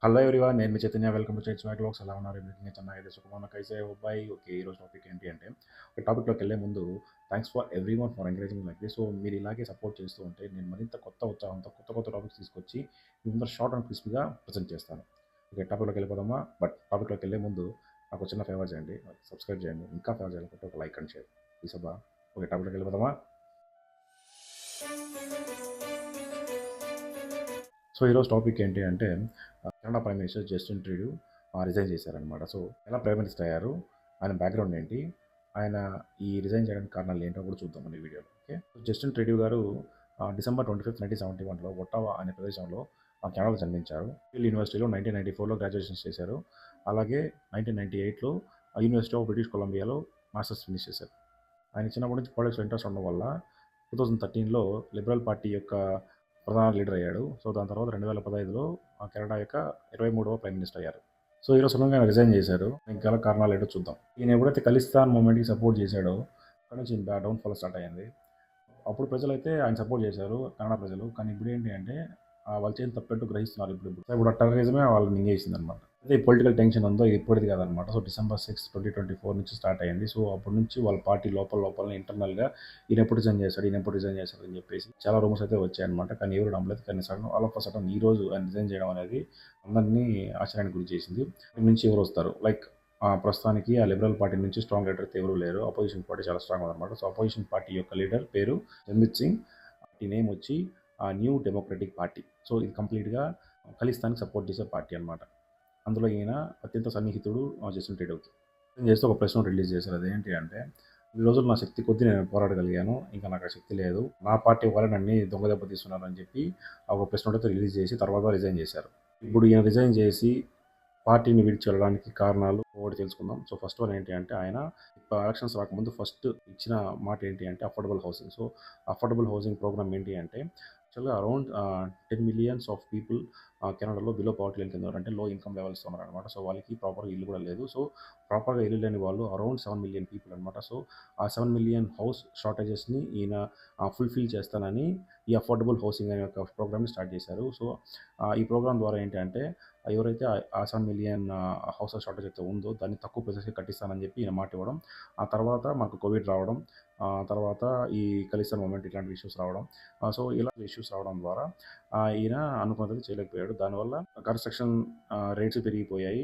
Hello everyone, నేను మీ Chaitanya. Welcome to Chait swag vlogs. ఎలా ఉన్నారు? ఎవ్రీథింగ్ ಚೆನ್ನಾಗಿದೆ. సుఖమాన కైసే హో భాయ్. ఓకే, ఈరోజు టాపిక్ ఏంటి అంటే, ఒక టాపిక్లోకి వెళ్ళే ముందు thanks for everyone for encouraging like this. So మీరు ఇలాగే సపోర్ట్ చేస్తూ ఉంటే నేను మరింత కొత్త ఉత్సాహంతో కొత్త కొత్త టాపిక్స్ తీసుకొచ్చి మీ ముందర షార్ట్ అండ్ క్రిస్పీగా ప్రజెంట్ చేస్తాను. ఓకే, టాపిక్లోకి వెళ్ళిపోదామా? బట్ టాపిక్లోకి వెళ్ళే ముందు నాకు చిన్న ఫేవర్ చేయండి, సబ్స్క్రైబ్ చేయండి. ఇంకా ఫేవర్ చేయాలనుకుంటే ఒక లైక్ అండ్ షేర్ ప్లీజ్ అబ్బా. ఓకే, టాపిక్లోకి వెళ్ళిపోదామా? సో ఈరోజు టాపిక్ ఏంటి అంటే, Canada prime minister Justin Trudeau resign చేశారనమాట. సో ఎలా ప్రైమ్ మినిస్టర్ అయ్యారు, ఆయన బ్యాక్గ్రౌండ్ ఏంటి, ఆయన ఈ రిజైన్ చేయడానికి కారణాలు ఏంటో కూడా చూద్దాం మన ఈ వీడియోలో. ఓకే, జస్టిన్ ట్రూడో గారు డిసెంబర్ 25, 1971లో ఒట్టావా అనే ప్రదేశంలో కెనడాలో జన్మించారు. హిల్ యూనివర్సిటీలో 1994లో గ్రాడ్యుయేషన్ చేశారు. అలాగే 1998లో యూనివర్సిటీ ఆఫ్ బ్రిటిష్ కొలంబియాలో మాస్టర్స్ ఫినిష్ చేశారు. ఆయన చిన్నప్పటి నుంచి పాలిటిక్స్లో ఇంట్రెస్ట్ ఉండడం వల్ల 2013లో లిబరల్ పార్టీ యొక్క ప్రధాన లీడర్ అయ్యాడు. సో దాని తర్వాత 2015లో కెనడా యొక్క 23వ ప్రైమ్ మినిస్టర్ అయ్యారు. సో ఈరోజు సడన్గా ఆయన రిజైన్ చేశారు. దీనికి గల కారణాలు ఏంటో చూద్దాం. ఈయన ఎప్పుడైతే ఖలిస్తాన్ మూమెంట్కి సపోర్ట్ చేశాడో అక్కడ నుంచి డౌన్ఫాల్ స్టార్ట్ అయ్యింది. అప్పుడు ప్రజలైతే ఆయన సపోర్ట్ చేశారు, కన్నడ ప్రజలు. కానీ ఇప్పుడు ఏంటి అంటే వాళ్ళు చేసిన తప్పేంటో గ్రహిస్తున్నారు. ఇప్పుడు ఆ టెర్రరిజమే వాళ్ళని మింగేసింది అనమాట. అయితే ఈ పొలిటికల్ టెన్షన్ ఉందో ఇప్పటిది కాదనమాట. సో డిసెంబర్ 6, 2024 నుంచి స్టార్ట్ అయ్యింది. సో అప్పటి నుంచి వాళ్ళ పార్టీ లోపల ఇంటర్నల్గా ఈయన ఎప్పుడు రిజైన్ చేస్తాడు అని చెప్పేసి చాలా రూమర్స్ అయితే వచ్చాయన్నమాట. కానీ ఎవరు నమ్మలేదు. కానీ సడన్ ఆల్ ఆఫ్ సడన్ ఈ రోజు ఆయన రిజైన్ చేయడం అనేది అందరినీ ఆశ్చర్యానికి గురి చేసింది. ఇక్కడి నుంచి ఎవరు వస్తారు? లైక్ ప్రస్తుతానికి ఆ లిబరల్ పార్టీ నుంచి స్ట్రాంగ్ లీడర్ అయితే ఎవరు లేరు. అపోజిషన్ పార్టీ చాలా స్ట్రాంగ్ ఉందన్నమాట. సో అపోజిషన్ పార్టీ యొక్క లీడర్ పేరు జన్మిత్ సింగ్. పార్టీ నేమ్ వచ్చి న్యూ డెమోక్రటిక్ పార్టీ. సో ఇది కంప్లీట్గా ఖలిస్తాన్కి సపోర్ట్ చేసే పార్టీ అనమాట. అందులో ఈయన అత్యంత సన్నిహితుడు జస్టిన్ ట్రూడోకి. చేస్తూ ఒక ప్రెస్ నోట్ రిలీజ్ చేశారు. అదేంటి అంటే, ఈ రోజులు నా శక్తి కొద్దీ నేను పోరాడగలిగాను, ఇంకా నాకు ఆ శక్తి లేదు, నా పార్టీ వాళ్ళే నన్ను దొంగ దెబ్బ తీస్తున్నారు అని చెప్పి ఒక ప్రెస్ నోట్ అయితే రిలీజ్ చేసి తర్వాత రిజైన్ చేశారు. ఇప్పుడు ఈయన రిజైన్ చేసి పార్టీని విడిచి వెళ్ళడానికి కారణాలు ఒకటి తెలుసుకుందాం. సో ఫస్ట్ వన్ ఏంటి అంటే, ఆయన ఎలక్షన్స్ రాకముందు ఫస్ట్ ఇచ్చిన మాట ఏంటి అంటే affordable housing. So affordable housing programme ఏంటి అంటే, యాక్చువల్గా అరౌండ్ 10 మిలియన్స్ ఆఫ్ పీపుల్ కెనడాలో బిలో పవర్టీ లైన్ కింద అంటే లో ఇన్కమ్ లెవెల్స్ ఉన్నారనమాట. సో వాళ్ళకి ప్రాపర్గా ఇల్లు కూడా లేదు. సో ప్రాపర్గా ఇల్లు లేని వాళ్ళు అరౌండ్ 7 మిలియన్ పీపుల్ అనమాట. సో ఆ 7 మిలియన్ హౌస్ షార్టేజెస్ని ఈయన ఫుల్ఫిల్ చేస్తానని ఈ అఫోర్డబుల్ హౌసింగ్ అనే ఒక ప్రోగ్రామ్ని స్టార్ట్ చేశారు. సో ఈ ప్రోగ్రామ్ ద్వారా ఏంటి అంటే, ఎవరైతే ఆ 7 మిలియన్ హౌసెస్ షార్టేజ్ అయితే ఉందో దాన్ని తక్కువ ప్రైసెస్కి కట్టిస్తానని చెప్పి ఈయన మాట ఇవ్వడం. ఆ తర్వాత మాకు కోవిడ్ రావడం, తర్వాత ఈ ఖలిస్తాన్ మూమెంట్ ఇట్లాంటి ఇష్యూస్ రావడం. సో ఇలా ఇష్యూస్ రావడం ద్వారా ఈయన అనుకున్నది చేయలేకపోయాడు. దానివల్ల కన్స్ట్రక్షన్ రేట్స్ పెరిగిపోయాయి.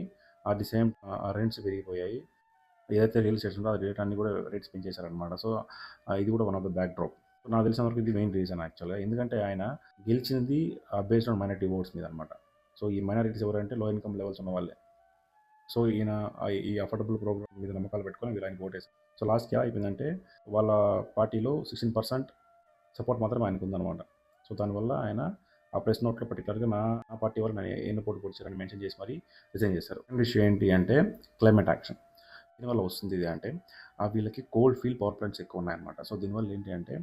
అట్ ది సేమ్ రెంట్స్ పెరిగిపోయాయి. ఏదైతే రియల్ ఎస్టేట్స్ ఉందో ఆ రేట్ అన్ని కూడా రేట్స్ పెంచేశారనమాట. సో ఇది కూడా one of the back drop. నాకు తెలిసిన వరకు ఇది మెయిన్ రీజన్ యాక్చువల్గా. ఎందుకంటే ఆయన గెలిచినది బేస్డ్ ఆన్ మైనారిటీ ఓట్స్ మీద అనమాట. సో ఈ మైనారిటీస్ ఎవరంటే లో ఇన్కమ్ లెవెల్స్ ఉన్న వాళ్ళే. సో ఈయన ఈ అఫోర్డబుల్ ప్రోగ్రామ్ మీద నమ్మకాలు పెట్టుకొని వీళ్ళు ఆయనకి ఓటేశారు. సో లాస్ట్కి అయిపోయిందంటే వాళ్ళ పార్టీలో 16% సపోర్ట్ మాత్రం ఆయనకు ఉందన్నమాట. సో దానివల్ల ఆయన ఆ ప్రెస్ నోట్లో పర్టికులర్గా నా పార్టీ వాళ్ళు నన్ను ఎన్ని పోటీ పొడిచారని మెన్షన్ చేసి మరీ రిజైన్ చేశారు. విషయం ఏంటి అంటే క్లైమేట్ యాక్షన్. దీనివల్ల వస్తుంది ఇది అంటే, వీళ్ళకి కోల్డ్ ఫీల్డ్ పవర్ ప్లాంట్స్ ఎక్కువ ఉన్నాయన్నమాట. సో దీనివల్ల ఏంటి అంటే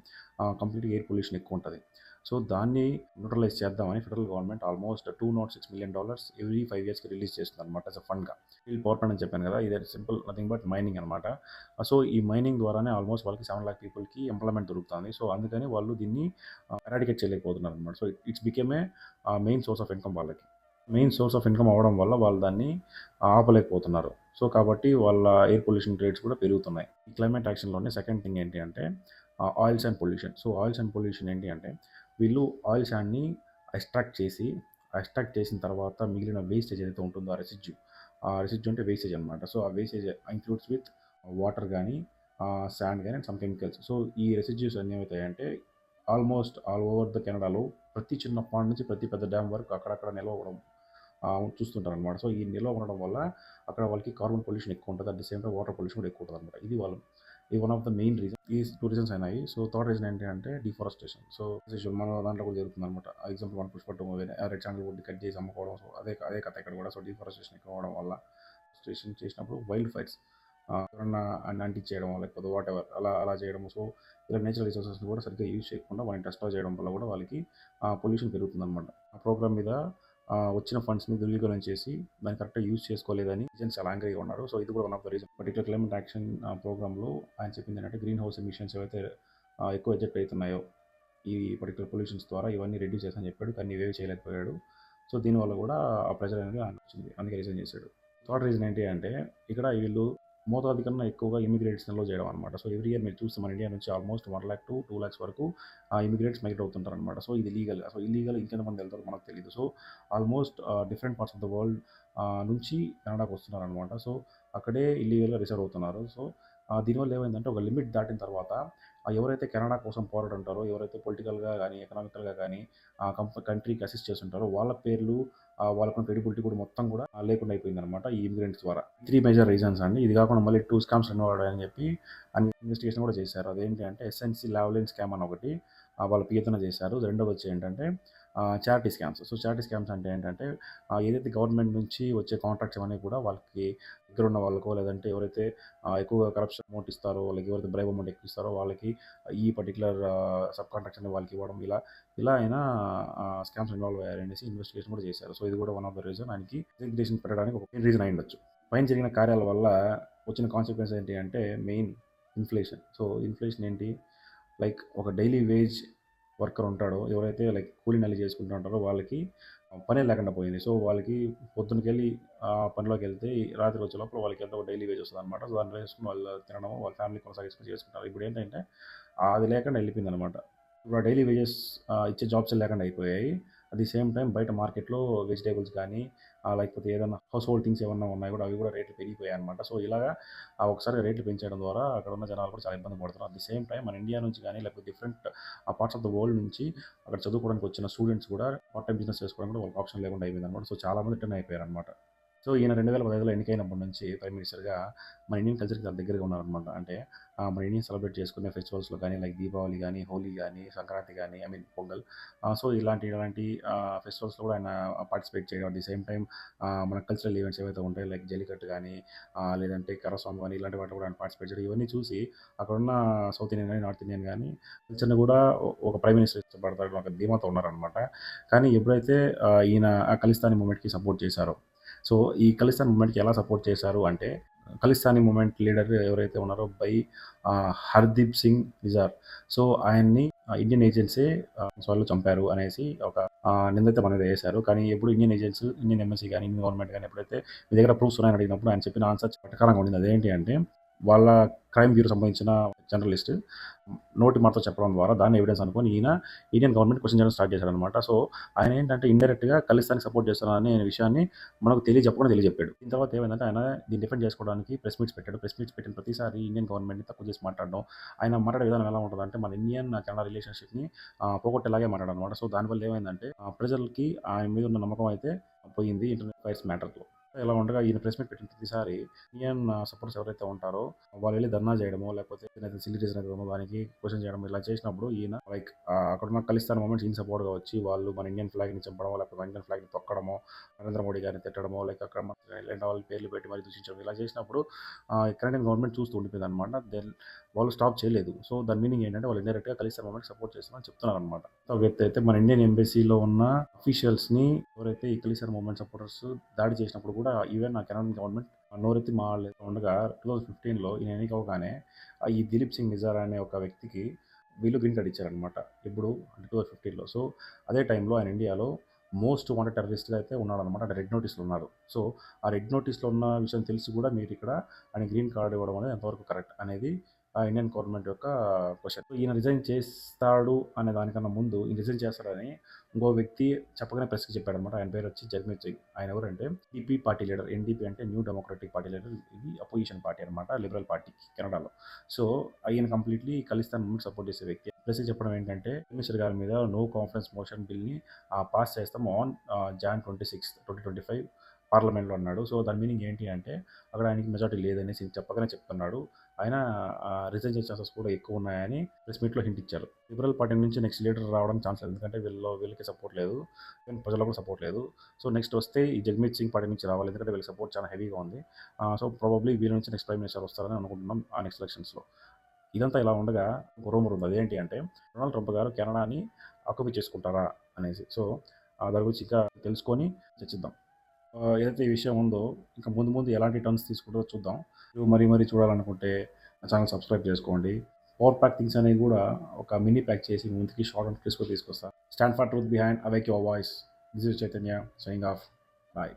కంప్లీట్గా ఎయిర్ పొల్యూషన్ ఎక్కువ ఉంటుంది. సో దాన్ని న్యూట్రలైజ్ చేద్దామని federal government almost $206 million every 5 ఇయర్స్కి రిలీజ్ చేస్తుంది అనమాట. యాజ్ అ ఫండ్గా. ఫీల్డ్ పవర్ ప్లాంట్ అని చెప్పాను కదా, ఇది సింపుల్ నథింగ్ బట్ మైనింగ్ అనమాట. సో ఈ మైనింగ్ ద్వారానే ఆల్మోస్ట్ వాళ్ళకి 7 lakh పీపుల్కి ఎంప్లాయ్మెంట్ దొరుకుతుంది. సో అందుకని వాళ్ళు దీన్ని ఎరాడికేట్ చేయలేకపోతున్నారు అనమాట. So it's became main source of income వాళ్ళకి. మెయిన్ సోర్స్ ఆఫ్ ఇన్కమ్ అవ్వడం వల్ల వాళ్ళు దాన్ని ఆపలేకపోతున్నారు. సో కాబట్టి వాళ్ళ ఎయిర్ పొల్యూషన్ రేట్స్ కూడా పెరుగుతున్నాయి. ఈ క్లైమేట్ యాక్షన్లోనే సెకండ్ థింగ్ ఏంటి అంటే oils and pollution. So oils and pollution ఏంటి అంటే, వీళ్ళు ఆయిల్ శాండ్ని ఎక్స్ట్రాక్ట్ చేసిన తర్వాత మిగిలిన వేస్టేజ్ ఏదైతే ఉంటుందో ఆ రెసిడ్యూ అంటే వేస్టేజ్ అనమాట. సో ఆ వేస్టేజ్ ఇంక్లూడ్స్ విత్ వాటర్ కానీ శాండ్ కానీ అండ్ సమ్ కెమికల్స్. సో ఈ రెసిడ్యూస్ అన్నీ ఏమవుతాయంటే ఆల్మోస్ట్ ఆల్ ఓవర్ ద కెనడాలో ప్రతి చిన్న పాండ్ నుంచి ప్రతి పెద్ద డ్యామ్ వరకు అక్కడక్కడ నిల్వ అవ్వడం చూస్తుంటారు అనమాట. సో ఈ నిల్వ ఉండడం వల్ల అక్కడ వాళ్ళకి కార్బన్ పొల్యూషన్ ఎక్కువ ఉంటుంది. At the same time water pollution కూడా ఎక్కువ ఉంటుంది అనమాట. ఇది one of the main reason. ఈ 2 రీజన్స్ అయినాయి. సో థర్డ్ రీజన్ ఏంటి అంటే డిఫారెస్టేషన్. సో మన దాంట్లో కూడా జరుగుతుంది అనమాట. ఎగ్జాంపుల్ మన Pushpa 2 movie red sandalwood cut చేసి అమ్ముకోవడం. సో అదే కథ ఇక్కడ కూడా. సో డిఫారెస్టేషన్ ఎక్కువ అవడం వల్ల స్టేషన్ చేసినప్పుడు వైల్డ్ ఫైర్స్ ఎవరన్నా అంటించేయడం లేకపోతే వాట్ ఎవర్ అలా చేయడం. సో ఇలా నేచురల్ రిసోర్సెస్ని కూడా సరిగ్గా యూజ్ చేయకుండా వాళ్ళని డెస్ట్రాయ్ చేయడం వల్ల కూడా వాళ్ళకి పొల్యూషన్ పెరుగుతుంది అనమాట. ఆ ప్రోగ్రామ్ మీద వచ్చిన ఫండ్స్ని దుర్వినియోగం చేసి దాన్ని కరెక్ట్గా యూజ్ చేసుకోలేదని రీజన్స్ చాలా యాంగ్రీగా ఉన్నారు. సో ఇది కూడా one of the reason. Particular climate action ప్రోగ్రామ్లో ఆయన చెప్పింది ఏంటంటే, గ్రీన్ హౌస్ ఎమిషన్స్ ఏవైతే ఎక్కువ ఎజెక్ట్ అవుతున్నాయో ఈ పర్టికులర్ పొల్యూషన్స్ ద్వారా ఇవన్నీ రెడ్యూస్ చేస్తానని చెప్పాడు. కానీ ఇవేవి చేయలేకపోయాడు. సో దీనివల్ల కూడా ఆ ప్రెషర్ అనేది ఆయనకు వచ్చింది, అందుకే రిజైన్ చేశాడు. థర్డ్ రీజన్ ఏంటి అంటే ఇక్కడ వీళ్ళు మోతాదు కన్నా ఎక్కువగా ఇమిగ్రేట్స్ నిల్వ చేయడం అనమాట. సో ఎవ్రీ ఇయర్ మీరు చూస్తే మన ఇండియా నుంచి ఆల్మోస్ట్ 1 lakh to 2 lakhs వరకు ఇమిగ్రేట్స్ మైగ్రేట్ అవుతుంటారు అనమాట. సో ఇది లీగల్. సో ఇల్లీగల్ ఇంకెంతమంది వెళ్తారో మనకు తెలియదు. So almost different parts of the world నుంచి కెనడాకి వస్తున్నారు అనమాట. సో అక్కడే ఇల్లీగల్గా రిసైడ్ అవుతున్నారు. సో దీనివల్ల ఏమైందంటే ఒక లిమిట్ దాటిన తర్వాత ఎవరైతే కెనడా కోసం పోరాడుంటారో, ఎవరైతే పొలిటికల్గా కానీ ఎకనామికల్గా కానీ కంట్రీకి అసిస్ట్ చేస్తుంటారో వాళ్ళ పేర్లు వాళ్ళకున్న క్రెడిబిలిటీ కూడా మొత్తం కూడా లేకుండా అయిపోయిందనమాట ఈ ఇమిగ్రెంట్స్ ద్వారా. 3 మేజర్ రీజన్స్ అండి. ఇది కాకుండా మళ్ళీ 2 స్కామ్స్ ఇన్వాల్వ్ అని చెప్పి ఇన్వెస్టిగేషన్ కూడా చేశారు. అదేంటి అంటే ఎస్ఎన్సీ లావ్లైన్ స్కామ్ అని ఒకటి వాళ్ళ పియతన చేశారు. రెండోది వచ్చి ఏంటంటే charity scams. So charity scams అంటే ఏంటంటే ఏదైతే గవర్నమెంట్ నుంచి వచ్చే కాంట్రాక్ట్స్ అవన్నీ కూడా వాళ్ళకి దగ్గర ఉన్న వాళ్ళకో, లేదంటే ఎవరైతే ఎక్కువగా కరప్షన్ అమౌంట్ ఇస్తారో, వాళ్ళకి ఎవరైతే బ్రైబ్ అమౌంట్ ఎక్కువ ఇస్తారో వాళ్ళకి ఈ పర్టికులర్ సబ్ కాంట్రాక్ట్స్ అనేది వాళ్ళకి ఇవ్వడం, ఇలా అయినా స్కామ్స్ ఇన్వాల్వ్ అయ్యారనేసి ఇన్వెస్టిగేషన్ కూడా చేశారు. సో ఇది కూడా వన్ ఆఫ్ ద రీజన్ ఆయనకి రిజిగ్నేషన్ పెట్టడానికి ఒక రీజన్ అయి ఉండొచ్చు. పైన జరిగిన కార్యాల వల్ల వచ్చిన కాన్సిక్వెన్స్ ఏంటి అంటే మెయిన్ ఇన్ఫ్లేషన్. సో ఇన్ఫ్లేషన్ ఏంటి, లైక్ ఒక డైలీ వేజ్ వర్కర్ ఉంటాడో, ఎవరైతే లైక్ కూలీ నల్లి చేసుకుంటూ ఉంటారో వాళ్ళకి పనే లేకుండా పోయింది. సో వాళ్ళకి పొద్దునకెళ్ళి పనిలోకి వెళ్తే రాత్రి వచ్చే లోపల వాళ్ళకి ఎంతో డైలీ వేజ్ వస్తుంది అనమాట. సో దాన్ని వేసుకుని వాళ్ళు తినడం, వాళ్ళ ఫ్యామిలీ కొనసాగించుకుని చేసుకుంటారు. ఇప్పుడు ఏంటంటే అది లేకుండా వెళ్ళిపోయింది అనమాట. ఇప్పుడు ఆ డైలీ వేజెస్ ఇచ్చే జాబ్స్ లేకుండా అయిపోయాయి. అట్ ది సేమ్ టైం బయట మార్కెట్లో వెజిటేబుల్స్ కానీ లేకపోతే ఏదైనా హౌస్ హోల్డ్ థింగ్స్ ఏమన్నా ఉన్నాయి కూడా అవి కూడా రేట్లు పెరిగిపోయాయి అనమాట. సో ఇలాగా ఒకసారి రేట్లు పెంచడం ద్వారా అక్కడ ఉన్న జనాలు కూడా చాలా ఇబ్బంది పడుతున్నారు. అట్ ది సేమ్ టైం మన ఇండియా నుంచి కానీ లేకపోతే different parts of the world నుంచి అక్కడ చదువుకోవడానికి వచ్చిన స్టూడెంట్స్ కూడా పార్ట్ టైం బిజినెస్ చేసుకోవడానికి కూడా వాళ్ళకి ఆప్షన్ లేకుండా అయిపోయింది అనమాట. సో చాలామంది రిటర్న్ అయిపోయారు అనమాట. సో ఈయన 2015లో ఎన్నికైనప్పటి నుంచి ప్రైమ్ మినిస్టర్గా మన ఇండియన్ కల్చర్కి చాలా దగ్గరగా ఉన్నారనమాట. అంటే మన ఇండియన్ సెలబ్రేట్ చేసుకునే ఫెస్టివల్స్లో కానీ లైక్ దీపావళి కానీ, హోలీ కానీ, సంక్రాంతి కానీ, పొంగల్. సో ఇలాంటి ఫెస్టివల్స్లో కూడా ఆయన పార్టిసిపేట్ చేయడం. అట్ ది సేమ్ టైం మన కల్చరల్ ఈవెంట్స్ ఏవైతే ఉంటాయో లైక్ జల్లికట్టు కానీ లేదంటే కరస్వామి కానీ ఇలాంటి వాటిలో కూడా ఆయన పార్టిసిపేట్ చేయడం. ఇవన్నీ చూసి అక్కడున్న సౌత్ ఇండియన్ కానీ, నార్త్ ఇండియన్ కానీ కల్చర్ని కూడా ఒక ప్రైమ్ మినిస్టర్ ఇష్టపడతారు ఒక ధీమాతో ఉన్నారనమాట. కానీ ఎప్పుడైతే ఈయన ఆ ఖలిస్తానీ మూమెంట్కి సపోర్ట్ చేశారో, సో ఈ ఖలిస్తాన్ మూమెంట్కి ఎలా సపోర్ట్ చేశారు అంటే ఖలిస్తానీ మూమెంట్ లీడర్ ఎవరైతే ఉన్నారో హర్దీప్ సింగ్ నిజార్. సో ఆయన్ని ఇండియన్ ఏజెన్సీ వాళ్ళు చంపారు అనేసి ఒక నిందైతే మన మీద వేశారు. కానీ ఎప్పుడు ఇండియన్ ఏజెన్సీ, ఇండియన్ ఎంబసీ కానీ, ఇండియన్ గవర్నమెంట్ కానీ ఎప్పుడైతే మీ దగ్గర ప్రూఫ్స్ ఉన్నాయని అడిగినప్పుడు ఆయన చెప్పిన ఆన్సర్ పట్టకారంగా ఉండింది. అదేంటి అంటే వాళ్ళ క్రైమ్ బ్యూరో సంబంధించిన జర్నలిస్ట్ నోటి మాటతో చెప్పడం ద్వారా దాన్ని ఎవిడెన్స్ అనుకొని ఈయన ఇండియన్ గవర్నమెంట్ క్వశ్చన్ చేయడం స్టార్ట్ చేశారనమాట. సో ఆయన ఏంటంటే ఇండైరెక్ట్గా ఖలిస్తానికి సపోర్ట్ చేస్తున్నారనే విషయాన్ని మనకు తెలియజెప్పాడు. దీని తర్వాత ఏమైందంటే ఆయన దీన్ని డిఫెండ్ చేసుకోవడానికి ప్రెస్ మీట్స్ పెట్టాడు. ప్రెస్ మీట్స్ పెట్టిన ప్రతిసారి ఇండియన్ గవర్నమెంట్ని తక్కువ చేసి మాట్లాడడం. ఆయన మాట్లాడే విధానం ఎలా ఉంటుందంటే మన ఇండియన్ కెనడా రిలేషన్షిప్ని పోగొట్టేలాగే మాట్లాడాలన్నమాట. సో దానివల్ల ఏమైందంటే ప్రజలకి ఆయన మీద ఉన్న నమ్మకం అయితే పోయింది ఇంటర్నెట్ ఫైర్స్ మ్యాటర్లో. ఇలా ఉండగా ఈయన ప్రెస్ మీట్ పెట్టిన ప్రతిసారి ఇండియన్ సపోర్టర్స్ ఎవరైతే ఉంటారో వాళ్ళు వెళ్ళి ధర్నా చేయడమో, లేకపోతే సిల్లీ రీజన్ అయితే దానికి క్వశ్చన్ చేయడం, ఇలా చేసినప్పుడు ఈయన లైక్ అక్కడ ఉన్న ఖలిస్తాన్ మూమెంట్స్ ఈయన సపోర్ట్గా వచ్చి వాళ్ళు మన ఇండియన్ ఫ్లాగ్ని చంపడమో, లేకపోతే ఇండియన్ ఫ్లాగ్ని తొక్కడమో, నరేంద్ర మోడీ గారిని తిట్టడమో, లైక్ అక్కడ ఇలాంటి వాళ్ళ పేర్లు పెట్టి మరి దూషించడం, ఇలా చేసినప్పుడు కెనడియన్ గవర్నమెంట్ చూస్తూ ఉండిపోయింది అనమాట. దెన్ వాళ్ళు స్టాప్ చేయలేదు. సో దాని మీనింగ్ ఏంటంటే వాళ్ళు ఇండైరెక్ట్గా ఖలిస్తాన్ మూమెంట్ సపోర్ట్ చేస్తున్నారని చెప్తున్నారు అనమాట. వ్యక్తి అయితే మన ఇండియన్ ఎంబసీలో ఉన్న అఫీషియల్స్ని ఎవరైతే ఈ ఖలిస్తాన్ మూమెంట్ సపోర్టర్స్ దాడి చేసినప్పుడు కూడా ఈవెన్ కెనడియన్ గవర్నమెంట్ నోరెత్తి మాట్లాడుతూ ఉండగా 2015లో ఈయన ఎన్నిక అవగానే ఈ దిలీప్ సింగ్ నిజార్ అనే ఒక వ్యక్తికి వీళ్ళు గ్రీన్ కార్డ్ ఇచ్చారనమాట. ఇప్పుడు 2015లో. సో అదే టైంలో ఆయన ఇండియాలో మోస్ట్ వాంటెడ్ టెర్రరిస్ట్గా అయితే ఉన్నాడనమాట. అంటే రెడ్ నోటీస్లో ఉన్నారు. సో ఆ రెడ్ నోటీస్లో ఉన్న విషయం తెలిసి కూడా మీరు ఇక్కడ ఆయన గ్రీన్ కార్డ్ ఇవ్వడం అనేది ఎంతవరకు కరెక్ట్ అనేది ఇండియన్ గవర్నమెంట్ యొక్క క్వశ్చన్. ఈయన రిజైన్ చేస్తాడు అనే దానికన్నా ముందు ఈయన రిజైన్ చేస్తాడని ఇంకో వ్యక్తి చెప్పగానే ప్రెస్కి చెప్పాడనమాట. ఆయన పేరు వచ్చి జగమీత్ సింగ్. ఆయన ఎవరంటే ఎన్డీపీ పార్టీ లీడర్. ఎన్డీపీ అంటే న్యూ డెమోక్రటిక్ పార్టీ లీడర్. ఇది అపోజిషన్ పార్టీ అనమాట, లిబరల్ పార్టీ కెనడాలో. సో ఆయన కంప్లీట్లీ ఖలిస్తాన్ మూమెంట్ సపోర్ట్ చేసే వ్యక్తి. ప్రెస్కి చెప్పడం ఏంటంటే మినిస్టర్ గారి మీద నో కాన్ఫిడెన్స్ మోషన్ బిల్ని పాస్ చేస్తాం ఆన్ Jan 26, 2025 పార్లమెంట్లో అన్నాడు. సో దాని మీనింగ్ ఏంటి అంటే అక్కడ ఆయనకి మెజార్టీ లేదనేసి చెప్పగానే చెప్తున్నాడు. ఆయన రిజైన్ చేసే ఛాన్సెస్ కూడా ఎక్కువ ఉన్నాయని ప్రెస్ మీట్లో హింట్ ఇచ్చారు. లిబరల్ పార్టీ నుంచి నెక్స్ట్ లీడర్ రావడం ఛాన్స్ లేదు, ఎందుకంటే వీళ్ళకి సపోర్ట్ లేదు, ప్రజలకు కూడా సపోర్ట్ లేదు. సో నెక్స్ట్ వస్తే ఈ జగమీత్ సింగ్ పార్టీ నుంచి రావాలి, ఎందుకంటే వీళ్ళకి సపోర్ట్ చాలా హెవీగా ఉంది. సో ప్రాబబ్లీ వీళ్ళ నుంచి నెక్స్ట్ ప్రైమ్ మినిస్టర్ వస్తారని అనుకుంటున్నాం ఆ నెక్స్ట్ ఎలక్షన్స్లో. ఇదంతా ఇలా ఉండగా ఒక రూమర్ ఉంది. అదేంటి అంటే డొనాల్డ్ ట్రంప్ గారు కెనడాని ఆక్యుపై చేసుకుంటారా అనేసి. సో దాని గురించి ఇంకా తెలుసుకొని చర్చిద్దాం. ఏదైతే ఈ విషయం ఉందో ఇంకా ముందు ఎలాంటి టర్న్స్ తీసుకుంటో చూద్దాం. మరీ చూడాలనుకుంటే నా ఛానల్ సబ్స్క్రైబ్ చేసుకోండి. పవర్ ప్యాక్ థింగ్స్ అనేవి కూడా ఒక మినీ ప్యాక్ చేసి ముందుకి షార్ట్ అండ్ క్రిస్ప్గా తీసుకొస్తాను. Stand for truth behind awake your voice. This is Chaitanya signing off. Bye.